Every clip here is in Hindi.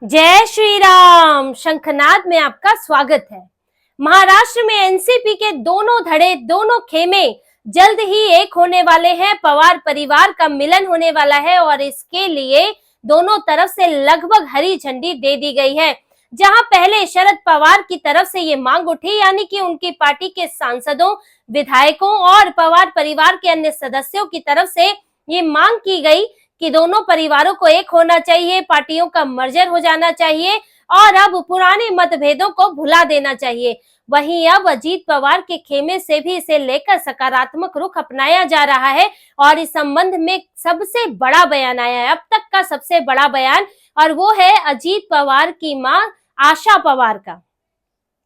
जय श्री राम। शंखनाद में आपका स्वागत है। महाराष्ट्र में एनसीपी के दोनों धड़े, दोनों खेमे जल्द ही एक होने वाले हैं। पवार परिवार का मिलन होने वाला है और इसके लिए दोनों तरफ से लगभग हरी झंडी दे दी गई है। जहां पहले शरद पवार की तरफ से ये मांग उठी, यानी कि उनकी पार्टी के सांसदों, विधायकों और पवार परिवार के अन्य सदस्यों की तरफ से ये मांग की गई कि दोनों परिवारों को एक होना चाहिए, पार्टियों का मर्जर हो जाना चाहिए और अब पुराने मतभेदों को भुला देना चाहिए। वहीं अब अजीत पवार के खेमे से भी इसे लेकर सकारात्मक रुख अपनाया जा रहा है और इस संबंध में सबसे बड़ा बयान आया है, अब तक का सबसे बड़ा बयान, और वो है अजीत पवार की मां आशा पवार का।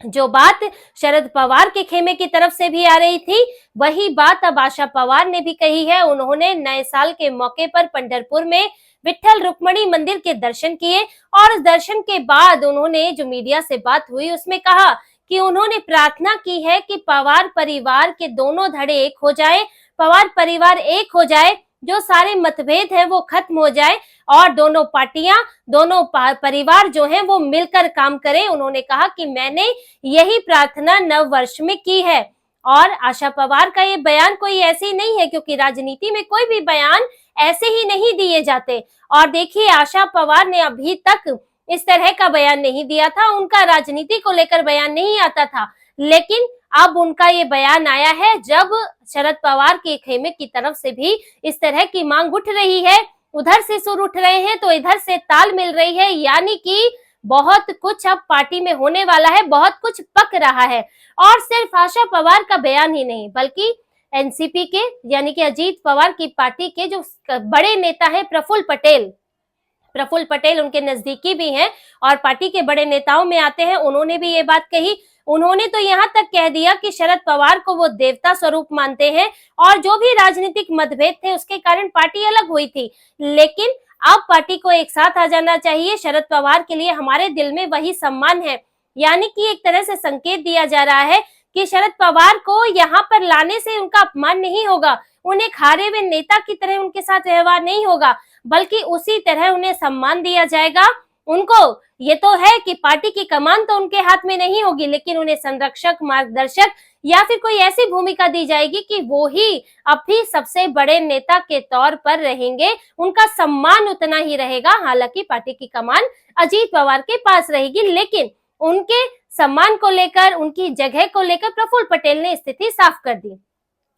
जो बात शरद पवार के खेमे की तरफ से भी आ रही थी, वही बात अब आशा पवार ने भी कही है। उन्होंने नए साल के मौके पर पंढरपुर में विट्ठल रुक्मिणी मंदिर के दर्शन किए और उस दर्शन के बाद उन्होंने जो मीडिया से बात हुई उसमें कहा कि उन्होंने प्रार्थना की है कि पवार परिवार के दोनों धड़े एक हो जाए, पवार परिवार एक हो जाए, जो सारे मतभेद है वो खत्म हो जाए और दोनों पार्टियां, दोनों परिवार जो हैं वो मिलकर काम करें। उन्होंने कहा कि मैंने यही प्रार्थना नव वर्ष में की है। और आशा पवार का ये बयान कोई ऐसे ही नहीं है, क्योंकि राजनीति में कोई भी बयान ऐसे ही नहीं दिए जाते। और देखिए, आशा पवार ने अभी तक इस तरह का बयान नहीं दिया था, उनका राजनीति को लेकर बयान नहीं आता था, लेकिन अब उनका ये बयान आया है जब शरद पवार के खेमे की तरफ से भी इस तरह की मांग उठ रही है। उधर से सुर उठ रहे हैं तो इधर से ताल मिल रही है, यानी कि बहुत कुछ अब पार्टी में होने वाला है, बहुत कुछ पक रहा है। और सिर्फ आशा पवार का बयान ही नहीं, बल्कि एनसीपी के यानी कि अजीत पवार की पार्टी के जो बड़े नेता है प्रफुल्ल पटेल उनके नजदीकी भी हैं और पार्टी के बड़े नेताओं में आते हैं, उन्होंने भी ये बात कही। उन्होंने तो यहाँ तक कह दिया कि शरद पवार को वो देवता स्वरूप मानते हैं और जो भी राजनीतिक मतभेद थे उसके कारण पार्टी अलग हुई थी, लेकिन अब पार्टी को एक साथ आ जाना चाहिए। शरद पवार के लिए हमारे दिल में वही सम्मान है, यानी कि एक तरह से संकेत दिया जा रहा है कि शरद पवार को यहाँ पर लाने से उनका अपमान नहीं होगा, उन्हें हारे हुए नेता की तरह उनके साथ व्यवहार नहीं होगा, बल्कि उसी तरह उन्हें सम्मान दिया जाएगा। उनको ये तो है कि पार्टी की कमान तो उनके हाथ में नहीं होगी, लेकिन उन्हें संरक्षक, मार्गदर्शक या फिर कोई ऐसी भूमिका दी जाएगी कि वो ही अब भी सबसे बड़े नेता के तौर पर रहेंगे, उनका सम्मान उतना ही रहेगा। हालांकि पार्टी की कमान अजीत पवार के पास रहेगी, लेकिन उनके सम्मान को लेकर, उनकी जगह को लेकर प्रफुल्ल पटेल ने स्थिति साफ कर दी।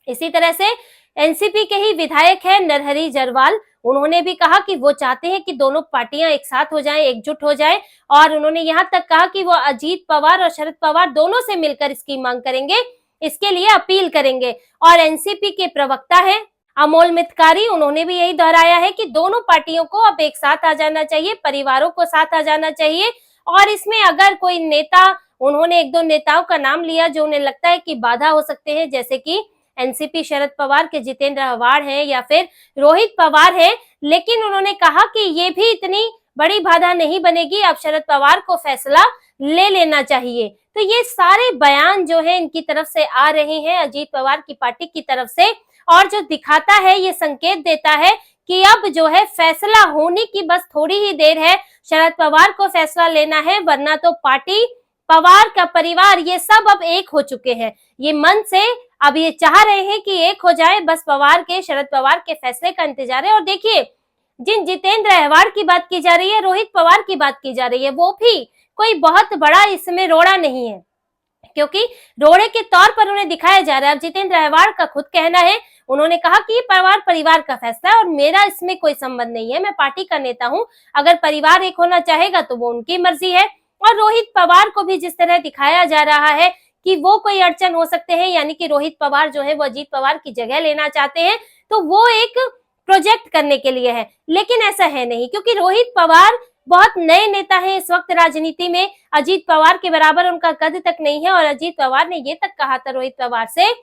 इसी तरह से एनसीपी के ही विधायक है नरहरि जरवाल, उन्होंने भी कहा कि वो चाहते हैं कि दोनों पार्टियां एक साथ हो जाएं, एकजुट हो जाएं, और उन्होंने यहाँ तक कहा कि वो अजीत पवार और शरद पवार दोनों से मिलकर इसकी मांग करेंगे, इसके लिए अपील करेंगे। और एनसीपी के प्रवक्ता है अमोल मितकारी, उन्होंने भी यही दोहराया है कि दोनों पार्टियों को अब एक साथ आ जाना चाहिए, परिवारों को साथ आ जाना चाहिए। और इसमें अगर कोई नेता, उन्होंने एक दो नेताओं का नाम लिया जो उन्हें लगता है कि बाधा हो सकते हैं, जैसे कि एनसीपी शरद पवार के जितेंद्र आव्हाड हैं या फिर रोहित पवार हैं, लेकिन उन्होंने कहा कि ये भी इतनी बड़ी बाधा नहीं बनेगी, अब शरद पवार को फैसला ले लेना चाहिए। तो ये सारे बयान जो है इनकी तरफ से आ रहे हैं, अजीत पवार की पार्टी की तरफ से, और जो दिखाता है, ये संकेत देता है कि अब जो है फैसला होने की बस थोड़ी ही देर है। शरद पवार को फैसला लेना है, वरना तो पार्टी, पवार का परिवार, ये सब अब एक हो चुके हैं। ये मन से अब ये चाह रहे हैं कि एक हो जाए, बस पवार के, शरद पवार के फैसले का इंतजार है। और देखिए, जिन जितेंद्र आव्हाड की बात की जा रही है, रोहित पवार की बात की जा रही है, वो भी कोई बहुत बड़ा इसमें रोड़ा नहीं है, क्योंकि रोड़े के तौर पर उन्हें दिखाया जा रहा है। अब जितेंद्र आव्हाड का खुद कहना है, उन्होंने कहा कि ये परिवार का फैसला है और मेरा इसमें कोई संबंध नहीं है, मैं पार्टी का नेता हूं, अगर परिवार एक होना चाहेगा तो वो उनकी मर्जी है। और रोहित पवार को भी जिस तरह दिखाया जा रहा है कि वो कोई अड़चन हो सकते हैं, यानी कि रोहित पवार जो है वो अजीत पवार की जगह लेना चाहते हैं, तो वो एक प्रोजेक्ट करने के लिए है, लेकिन ऐसा है नहीं, क्योंकि रोहित पवार बहुत नए नेता हैं इस वक्त राजनीति में, अजीत पवार के बराबर उनका कद तक नहीं है। और अजीत पवार ने ये तक कहा था रोहित पवार से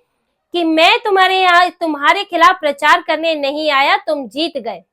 कि मैं तुम्हारे खिलाफ प्रचार करने नहीं आया, तुम जीत गए,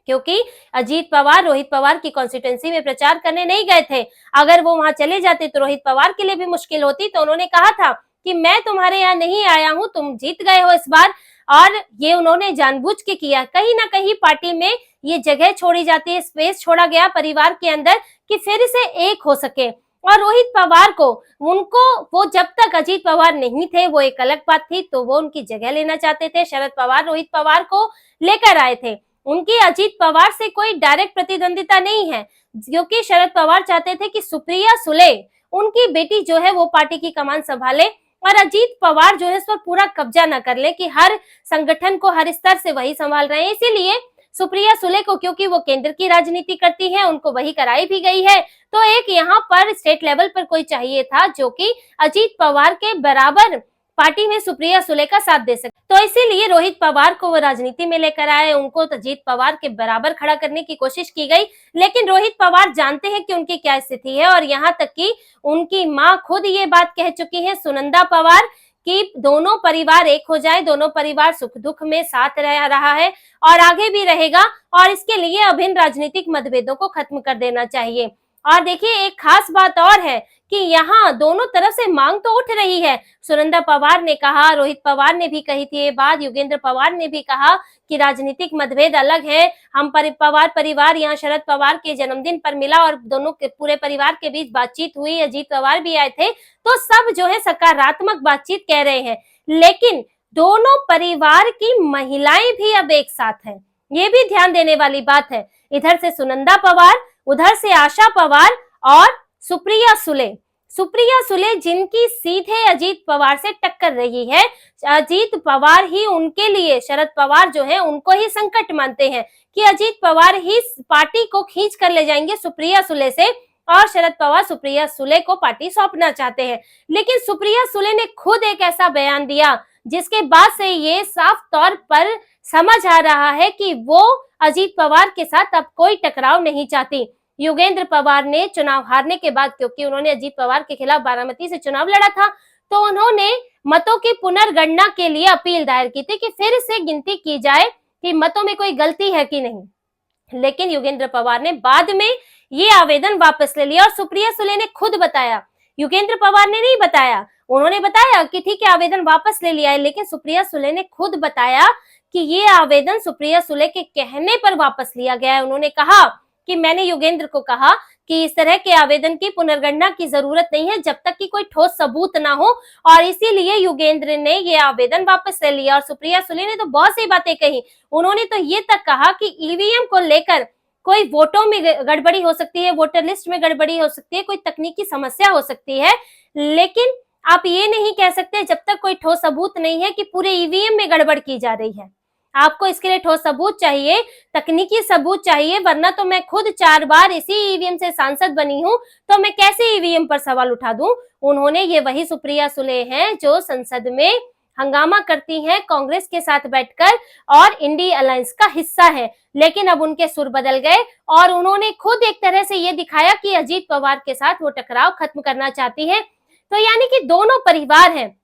क्योंकि अजीत पवार रोहित पवार की कॉन्स्टिट्यूएंसी में प्रचार करने नहीं गए थे। अगर वो वहां चले जाते तो रोहित पवार के लिए भी मुश्किल होती, तो उन्होंने कहा था कि मैं तुम्हारे यहाँ नहीं आया हूं, तुम जीत गए हो इस बार। और ये उन्होंने जानबूझ के किया। कहीं ना कहीं पार्टी में ये जगह छोड़ी जाती है, स्पेस छोड़ा गया परिवार के अंदर कि फिर से एक हो सके। और रोहित पवार को, उनको, वो जब तक अजीत पवार नहीं थे वो एक अलग बात थी, तो वो उनकी जगह लेना चाहते थे। शरद पवार रोहित पवार को लेकर आए थे। उनकी अजीत पवार से कोई डायरेक्ट प्रतिद्वंदिता नहीं है, क्योंकि शरद पवार चाहते थे कि सुप्रिया सुले, उनकी बेटी जो है वो पार्टी की कमान संभाले और अजीत पवार जो है इस पर पूरा कब्जा न कर ले कि हर संगठन को हर स्तर से वही संभाल रहे हैं। इसीलिए सुप्रिया सुले को, क्योंकि वो केंद्र की राजनीति करती है, उनको वही कराई भी गई है। तो एक यहाँ पर स्टेट लेवल पर कोई चाहिए था जो कि अजीत पवार के बराबर पार्टी में सुप्रिया सुले का साथ दे सके। तो इसीलिए रोहित पवार को वो राजनीति में लेकर आए, उनको तो अजीत पवार के बराबर खड़ा करने की कोशिश की गई। लेकिन रोहित पवार जानते हैं कि उनकी क्या स्थिति है, और यहाँ तक कि उनकी माँ खुद ये बात कह चुकी है, सुनंदा पवार, कि दोनों परिवार एक हो जाए, दोनों परिवार सुख दुख में साथ रह रहा है और आगे भी रहेगा, और इसके लिए अभिन्न राजनीतिक मतभेदों को खत्म कर देना चाहिए। और देखिए एक खास बात और है कि यहाँ दोनों तरफ से मांग तो उठ रही है। सुनंदा पवार ने कहा, रोहित पवार ने भी कही थी ये बात, योगेंद्र पवार ने भी कहा कि राजनीतिक मतभेद अलग है। हम पवार परिवार यहाँ शरद पवार के जन्मदिन पर मिला और दोनों के पूरे परिवार के बीच बातचीत हुई, अजीत पवार भी आए थे, तो सब जो है सकारात्मक बातचीत कह रहे हैं। लेकिन दोनों परिवार की महिलाएं भी अब एक साथ हैं, ये भी ध्यान देने वाली बात है। इधर से सुनंदा पवार, उधर से आशा पवार और सुप्रिया सुले। सुप्रिया सुले जिनकी सीधे अजीत पवार से टक्कर रही है। अजीत पवार ही उनके लिए, शरद पवार जो है उनको ही संकट मानते हैं कि अजीत पवार ही पार्टी को खींच कर ले जाएंगे सुप्रिया सुले से, और शरद पवार सुप्रिया सुले को पार्टी सौंपना चाहते हैं। लेकिन सुप्रिया सुले ने खुद एक ऐसा बयान दिया जिसके बाद से ये साफ तौर पर समझ आ रहा है कि वो अजीत पवार के साथ अब कोई टकराव नहीं चाहती। योगेंद्र पवार ने चुनाव हारने के बाद, क्योंकि उन्होंने अजीत पवार के खिलाफ बारामती से चुनाव लड़ा था, तो उन्होंने मतों की पुनर्गणना के लिए अपील दायर की थी कि फिर से गिनती की जाए कि मतों में कोई गलती है कि नहीं। लेकिन योगेंद्र पवार ने बाद में ये आवेदन वापस ले लिया और सुप्रिया सुले ने खुद बताया, योगेंद्र पवार ने नहीं बताया। उन्होंने बताया कि ठीक है आवेदन वापस ले लिया है, लेकिन सुप्रिया सुले ने खुद बताया कि ये आवेदन सुप्रिया सुले के कहने पर वापस लिया गया है। उन्होंने कहा कि मैंने योगेंद्र को कहा कि इस तरह के आवेदन की पुनर्गणना की जरूरत नहीं है जब तक कि कोई ठोस सबूत ना हो, और इसीलिए योगेंद्र ने ये आवेदन वापस ले लिया। और सुप्रिया सुले ने तो बहुत सी बातें कही। उन्होंने तो ये तक कहा कि ईवीएम को लेकर कोई वोटों में गड़बड़ी हो सकती है, वोटर लिस्ट में गड़बड़ी हो सकती है, कोई तकनीकी समस्या हो सकती है, लेकिन आप ये नहीं कह सकते जब तक कोई ठोस सबूत नहीं है कि पूरे ईवीएम में गड़बड़ की जा रही है। आपको इसके लिए ठोस सबूत चाहिए, तकनीकी सबूत चाहिए, वरना तो मैं खुद 4 बार इसी ईवीएम से सांसद बनी हूं, तो मैं कैसे ईवीएम पर सवाल उठा दूं। उन्होंने, ये वही सुप्रिया सुले हैं जो संसद में हंगामा करती हैं कांग्रेस के साथ बैठकर और इंडी अलायंस का हिस्सा है। लेकिन अब उनके सुर बदल गए और उन्होंने खुद एक तरह से ये दिखाया कि अजीत पवार के साथ वो टकराव खत्म करना चाहती है। तो यानी कि दोनों परिवार हैं,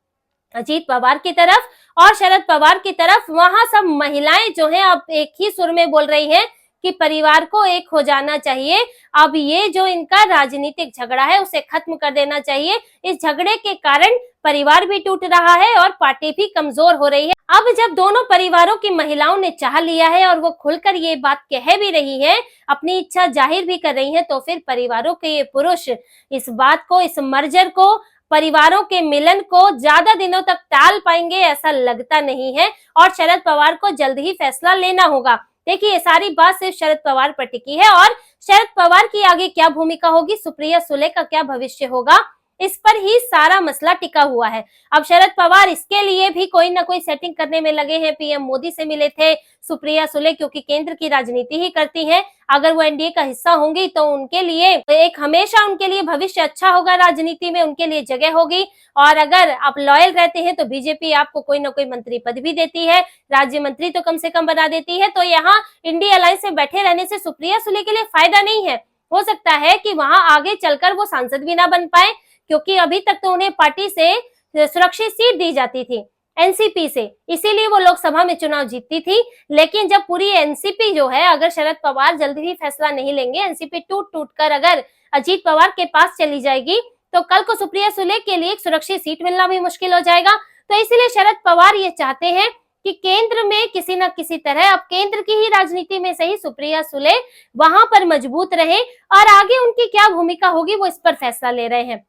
अजीत पवार की तरफ और शरद पवार की तरफ, वहां सब महिलाएं जो हैं अब एक ही सुर में बोल रही हैं कि परिवार को एक हो जाना चाहिए। अब ये जो इनका राजनीतिक झगड़ा है उसे खत्म कर देना चाहिए। इस झगड़े के कारण परिवार भी टूट रहा है और पार्टी भी कमजोर हो रही है। अब जब दोनों परिवारों की महिलाओं ने चाह लिया है और वो खुलकर ये बात कह भी रही है, अपनी इच्छा जाहिर भी कर रही है, तो फिर परिवारों के ये पुरुष इस बात को, इस मर्जर को, परिवारों के मिलन को ज्यादा दिनों तक टाल पाएंगे ऐसा लगता नहीं है। और शरद पवार को जल्द ही फैसला लेना होगा। देखिए ये सारी बात सिर्फ शरद पवार पर टिकी है और शरद पवार की आगे क्या भूमिका होगी, सुप्रिया सुले का क्या भविष्य होगा, इस पर ही सारा मसला टिका हुआ है। अब शरद पवार इसके लिए भी कोई ना कोई सेटिंग करने में लगे हैं। पीएम मोदी से मिले थे सुप्रिया सुले, क्योंकि केंद्र की राजनीति ही करती हैं। अगर वो एनडीए का हिस्सा होंगी तो उनके लिए एक हमेशा उनके लिए भविष्य अच्छा होगा, राजनीति में उनके लिए जगह होगी। और अगर आप लॉयल रहते हैं तो बीजेपी आपको कोई ना कोई मंत्री पद भी देती है, राज्य मंत्री तो कम से कम बना देती है। तो यहाँ इंडिया अलायंस में बैठे रहने से सुप्रिया सुले के लिए फायदा नहीं है। हो सकता है कि वहां आगे चलकर वो सांसद भी ना बन पाए, क्योंकि अभी तक तो उन्हें पार्टी से सुरक्षित सीट दी जाती थी एनसीपी से, इसीलिए वो लोकसभा में चुनाव जीतती थी। लेकिन जब पूरी एनसीपी जो है, अगर शरद पवार जल्दी ही फैसला नहीं लेंगे, एनसीपी टूट टूट कर अगर अजीत पवार के पास चली जाएगी, तो कल को सुप्रिया सुले के लिए एक सुरक्षित सीट मिलना भी मुश्किल हो जाएगा। तो इसीलिए शरद पवार ये चाहते हैं कि केंद्र में किसी न किसी तरह, अब केंद्र की ही राजनीति में सही, सुप्रिया सुले वहां पर मजबूत रहे और आगे उनकी क्या भूमिका होगी वो इस पर फैसला ले रहे हैं।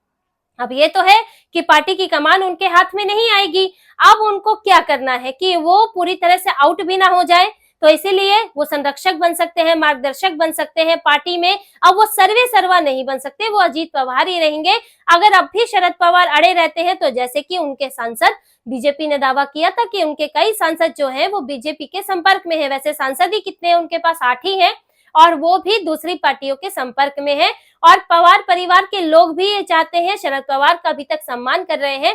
अब ये तो है कि पार्टी की कमान उनके हाथ में नहीं आएगी। अब उनको क्या करना है कि वो पूरी तरह से आउट भी ना हो जाए, तो इसीलिए वो संरक्षक बन सकते हैं, मार्गदर्शक बन सकते हैं पार्टी में। अब वो सर्वे सर्वा नहीं बन सकते, वो अजीत पवार ही रहेंगे। अगर अब भी शरद पवार अड़े रहते हैं तो जैसे कि उनके सांसद, बीजेपी ने दावा किया था कि उनके कई सांसद जो हैं वो बीजेपी के संपर्क में है। वैसे सांसद ही कितने हैं उनके पास, 8 ही हैं, और वो भी दूसरी पार्टियों के संपर्क में है। और पवार परिवार के लोग भी ये चाहते हैं, शरद पवार का अभी तक सम्मान कर रहे हैं,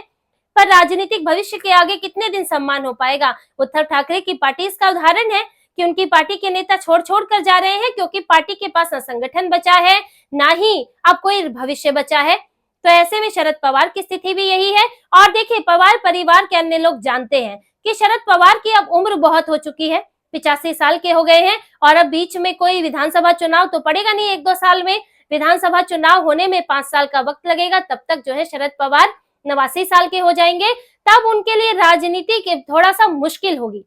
पर राजनीतिक भविष्य के आगे कितने दिन सम्मान हो पाएगा। उद्धव ठाकरे की पार्टी इसका उदाहरण है कि उनकी पार्टी के नेता छोड़ छोड़ कर जा रहे हैं, क्योंकि पार्टी के पास न संगठन बचा है, ना ही अब कोई भविष्य बचा है। तो ऐसे में शरद पवार की स्थिति भी यही है। और देखिए, पवार परिवार के अन्य लोग जानते हैं कि शरद पवार की अब उम्र बहुत हो चुकी है, 85 साल के हो गए हैं, और अब बीच में कोई विधानसभा चुनाव तो पड़ेगा नहीं 1-2 साल में। विधानसभा चुनाव होने में 5 साल का वक्त लगेगा, तब तक जो है शरद पवार 89 साल के हो जाएंगे। तब उनके लिए राजनीति के थोड़ा सा मुश्किल होगी,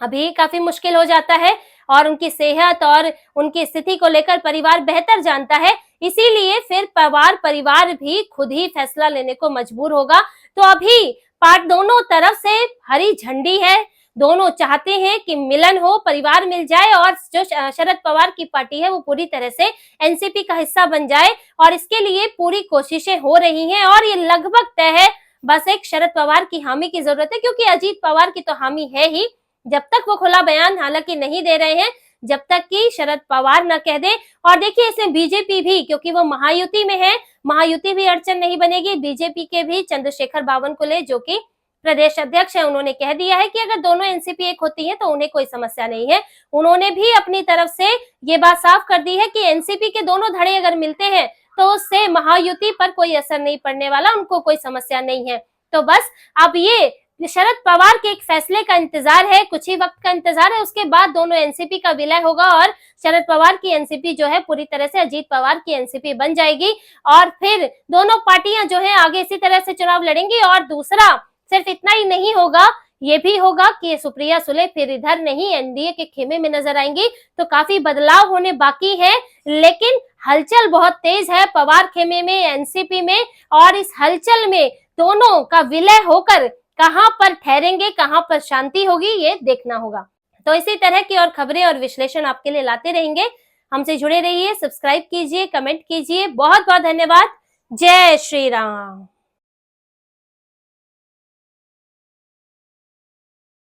अभी काफी मुश्किल हो जाता है, और उनकी सेहत और उनकी स्थिति को लेकर परिवार बेहतर जानता है। इसीलिए फिर पवार परिवार भी खुद ही फैसला लेने को मजबूर होगा। तो अभी दोनों तरफ से हरी झंडी है, दोनों चाहते हैं कि मिलन हो, परिवार मिल जाए, और जो शरद पवार की पार्टी है वो पूरी तरह से एनसीपी का हिस्सा बन जाए, और इसके लिए पूरी कोशिशें हो रही हैं। और ये लगभग तय है, बस एक शरद पवार की हामी की जरूरत है, क्योंकि अजीत पवार की तो हामी है ही। जब तक वो खुला बयान हालांकि नहीं दे रहे हैं, जब तक कि शरद पवार न कह दे। और देखिए, इसमें बीजेपी भी, क्योंकि वो महायुति में है, महायुति भी अड़चन नहीं बनेगी। बीजेपी के भी चंद्रशेखर बावनकुले, जो कि प्रदेश अध्यक्ष है, उन्होंने कह दिया है कि अगर दोनों एनसीपी एक होती है तो उन्हें कोई समस्या नहीं है। उन्होंने भी अपनी तरफ से ये बात साफ कर दी है कि एनसीपी के दोनों धड़े अगर मिलते हैं तो उससे महायुति पर कोई असर नहीं पड़ने वाला, उनको कोई समस्या नहीं है। तो बस अब ये शरद पवार के एक फैसले का इंतजार है, कुछ ही वक्त का इंतजार है, उसके बाद दोनों एनसीपी का विलय होगा और शरद पवार की एनसीपी जो है पूरी तरह से अजीत पवार की एनसीपी बन जाएगी। और फिर दोनों पार्टियां जो है आगे इसी तरह से चुनाव लड़ेंगी। और दूसरा, सिर्फ इतना ही नहीं होगा, ये भी होगा कि सुप्रिया सुले फिर इधर नहीं एनडीए के खेमे में नजर आएंगी। तो काफी बदलाव होने बाकी है, लेकिन हलचल बहुत तेज है पवार खेमे में, एनसीपी में। और इस हलचल में दोनों का विलय होकर कहां पर ठहरेंगे, कहां पर शांति होगी, ये देखना होगा। तो इसी तरह की और खबरें और विश्लेषण आपके लिए लाते रहेंगे। हमसे जुड़े रहिए, सब्सक्राइब कीजिए, कमेंट कीजिए। बहुत बहुत धन्यवाद। जय श्री राम।